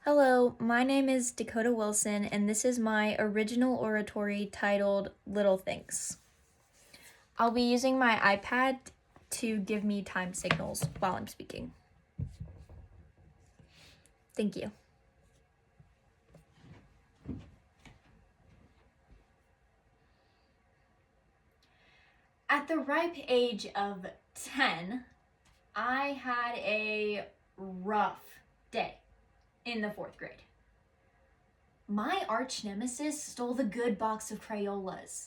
Hello, my name is Dakota Wilson, and this is my original oratory titled Little Things. I'll be using my iPad to give me time signals while I'm speaking. Thank you. At the ripe age of 10, I had a rough day in the 4th grade. My arch nemesis stole the good box of Crayolas.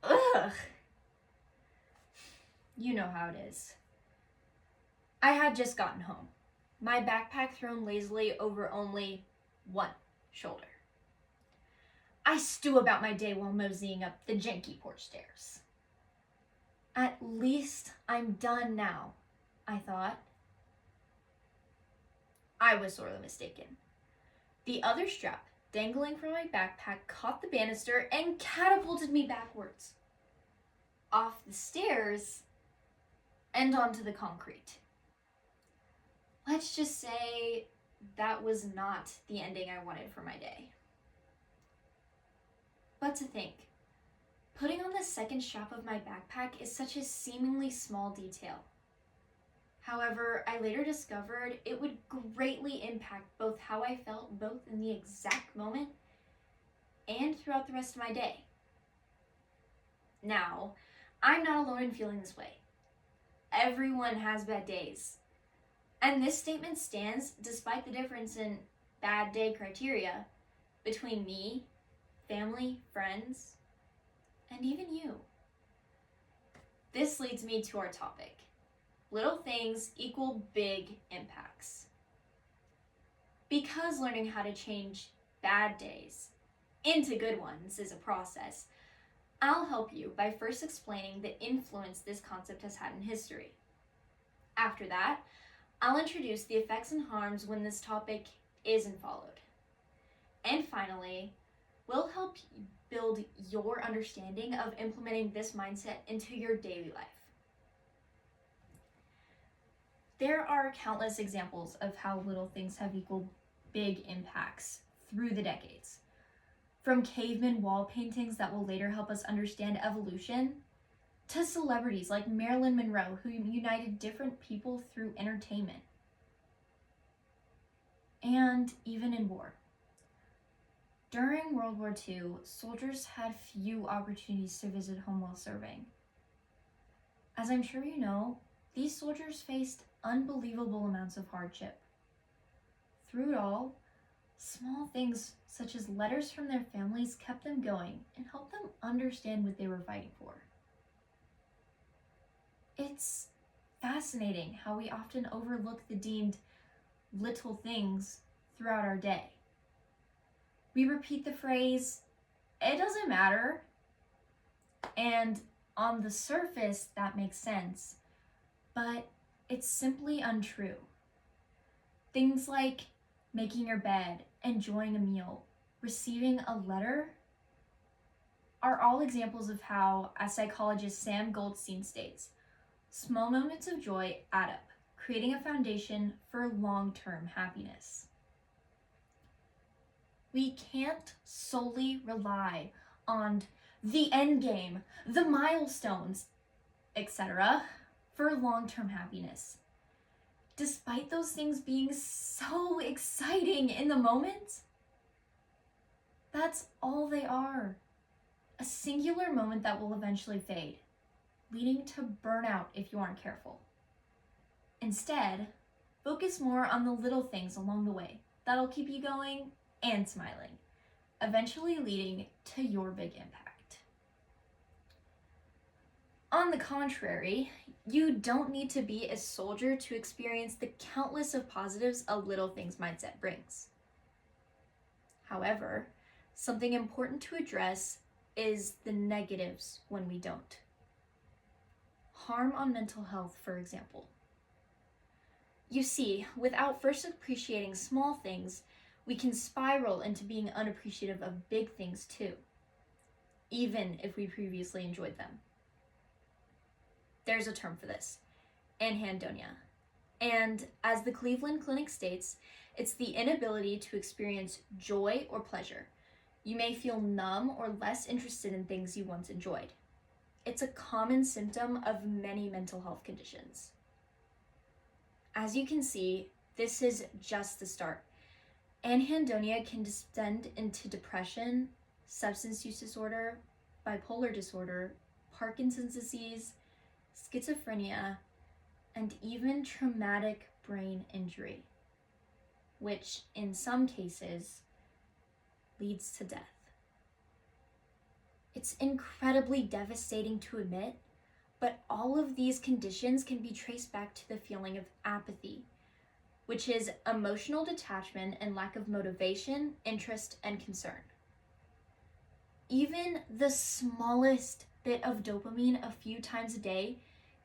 Ugh. You know how it is. I had just gotten home, my backpack thrown lazily over only one shoulder. I stew about my day while moseying up the janky porch stairs. At least I'm done now, I thought. I was sorely mistaken. The other strap dangling from my backpack caught the banister and catapulted me backwards, off the stairs and onto the concrete. Let's just say that was not the ending I wanted for my day. But to think, putting on the second strap of my backpack is such a seemingly small detail. However, I later discovered it would greatly impact both how I felt both in the exact moment and throughout the rest of my day. Now, I'm not alone in feeling this way. Everyone has bad days. And this statement stands despite the difference in bad day criteria between me, family, friends, and even you. This leads me to our topic. Little things equal big impacts. Because learning how to change bad days into good ones is a process, I'll help you by first explaining the influence this concept has had in history. After that, I'll introduce the effects and harms when this topic isn't followed. And finally, we'll help build your understanding of implementing this mindset into your daily life. There are countless examples of how little things have equaled big impacts through the decades. From caveman wall paintings that will later help us understand evolution, to celebrities like Marilyn Monroe, who united different people through entertainment. And even in war. During World War II, soldiers had few opportunities to visit home while serving. As I'm sure you know, these soldiers faced unbelievable amounts of hardship. Through it all, small things such as letters from their families kept them going and helped them understand what they were fighting for. It's fascinating how we often overlook the deemed little things throughout our day. We repeat the phrase, "It doesn't matter," and on the surface that makes sense, but it's simply untrue. Things like making your bed, enjoying a meal, receiving a letter are all examples of how, as psychologist Sam Goldstein states, small moments of joy add up, creating a foundation for long-term happiness. We can't solely rely on the end game, the milestones, etc., for long-term happiness. Despite those things being so exciting in the moment, that's all they are. A singular moment that will eventually fade, leading to burnout if you aren't careful. Instead, focus more on the little things along the way that'll keep you going and smiling, eventually leading to your big impact. On the contrary, you don't need to be a soldier to experience the countless of positives a little things mindset brings. However, something important to address is the negatives when we don't. Harm on mental health, for example. You see, without first appreciating small things, we can spiral into being unappreciative of big things too, even if we previously enjoyed them. There's a term for this, anhedonia. And as the Cleveland Clinic states, it's the inability to experience joy or pleasure. You may feel numb or less interested in things you once enjoyed. It's a common symptom of many mental health conditions. As you can see, this is just the start. Anhedonia can descend into depression, substance use disorder, bipolar disorder, Parkinson's disease, schizophrenia, and even traumatic brain injury, which in some cases leads to death. It's incredibly devastating to admit, but all of these conditions can be traced back to the feeling of apathy, which is emotional detachment and lack of motivation, interest, and concern. Even the smallest bit of dopamine a few times a day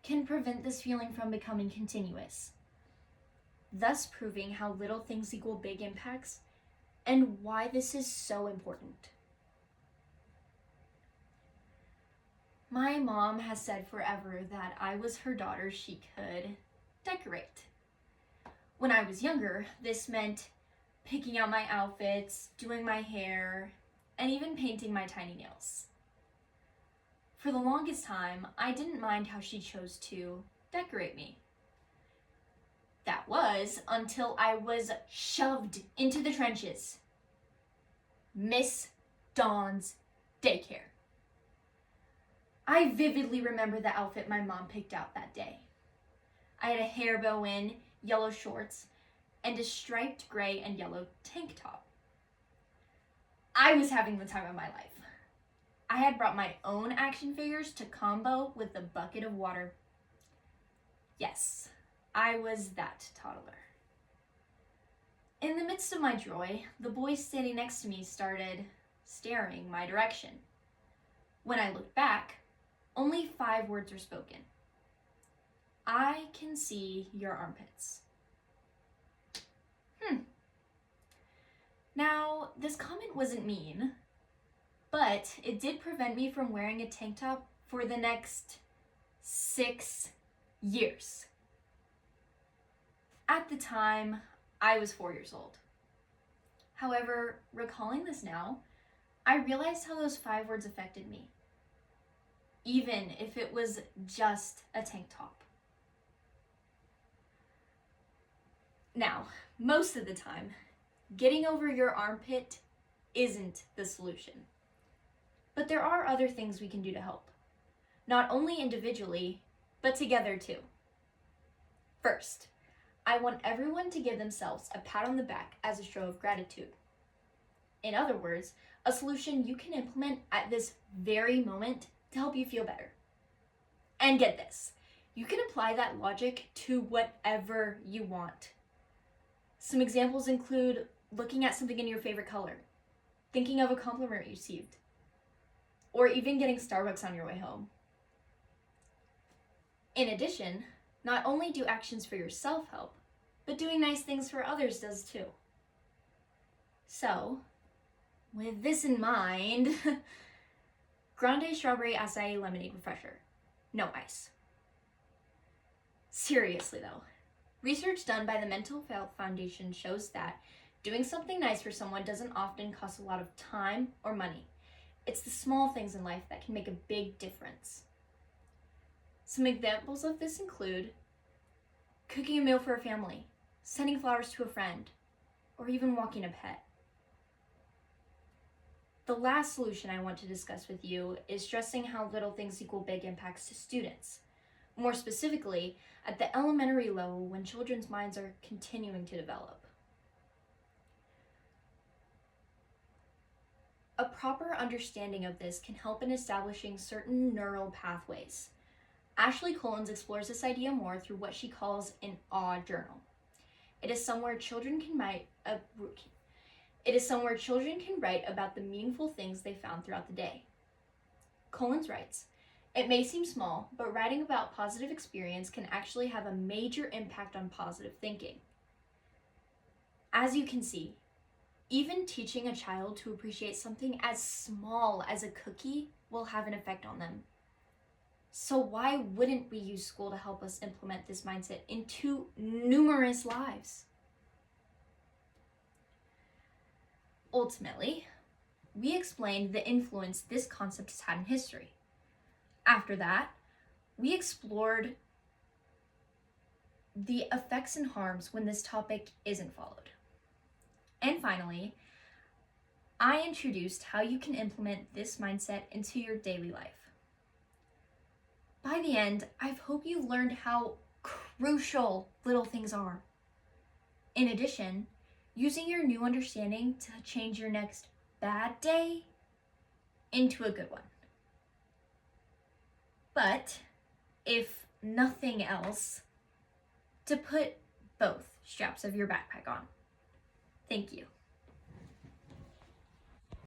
can prevent this feeling from becoming continuous, thus proving how little things equal big impacts and why this is so important. My mom has said forever that I was her daughter she could decorate. When I was younger, this meant picking out my outfits, doing my hair, and even painting my tiny nails. For the longest time, I didn't mind how she chose to decorate me. That was until I was shoved into the trenches. Miss Dawn's daycare. I vividly remember the outfit my mom picked out that day. I had a hair bow in, yellow shorts, and a striped gray and yellow tank top. I was having the time of my life. I had brought my own action figures to combo with a bucket of water. Yes, I was that toddler. In the midst of my joy, the boy standing next to me started staring my direction. When I looked back, only 5 words were spoken. I can see your armpits. Now, this comment wasn't mean, but it did prevent me from wearing a tank top for the next 6 years. At the time, I was 4 years old. However, recalling this now, I realized how those 5 words affected me, even if it was just a tank top. Now, most of the time, getting over your armpit isn't the solution. But there are other things we can do to help, not only individually, but together too. First, I want everyone to give themselves a pat on the back as a show of gratitude. In other words, a solution you can implement at this very moment to help you feel better. And get this, you can apply that logic to whatever you want. Some examples include looking at something in your favorite color, thinking of a compliment you received, or even getting Starbucks on your way home. In addition, not only do actions for yourself help, but doing nice things for others does too. So, with this in mind, grande strawberry acai lemonade refresher, no ice. Seriously though, research done by the Mental Health Foundation shows that doing something nice for someone doesn't often cost a lot of time or money. It's the small things in life that can make a big difference. Some examples of this include cooking a meal for a family, sending flowers to a friend, or even walking a pet. The last solution I want to discuss with you is stressing how little things equal big impacts to students. More specifically, at the elementary level when children's minds are continuing to develop. A proper understanding of this can help in establishing certain neural pathways. Ashley Collins explores this idea more through what she calls an awe journal. It is somewhere children can write about the meaningful things they found throughout the day. Collins writes, "It may seem small, but writing about positive experience can actually have a major impact on positive thinking." As you can see, even teaching a child to appreciate something as small as a cookie will have an effect on them. So why wouldn't we use school to help us implement this mindset into numerous lives? Ultimately, we explained the influence this concept has had in history. After that, we explored the effects and harms when this topic isn't followed. And finally, I introduced how you can implement this mindset into your daily life. By the end, I hope you learned how crucial little things are. In addition, using your new understanding to change your next bad day into a good one. But, if nothing else, to put both straps of your backpack on. Thank you.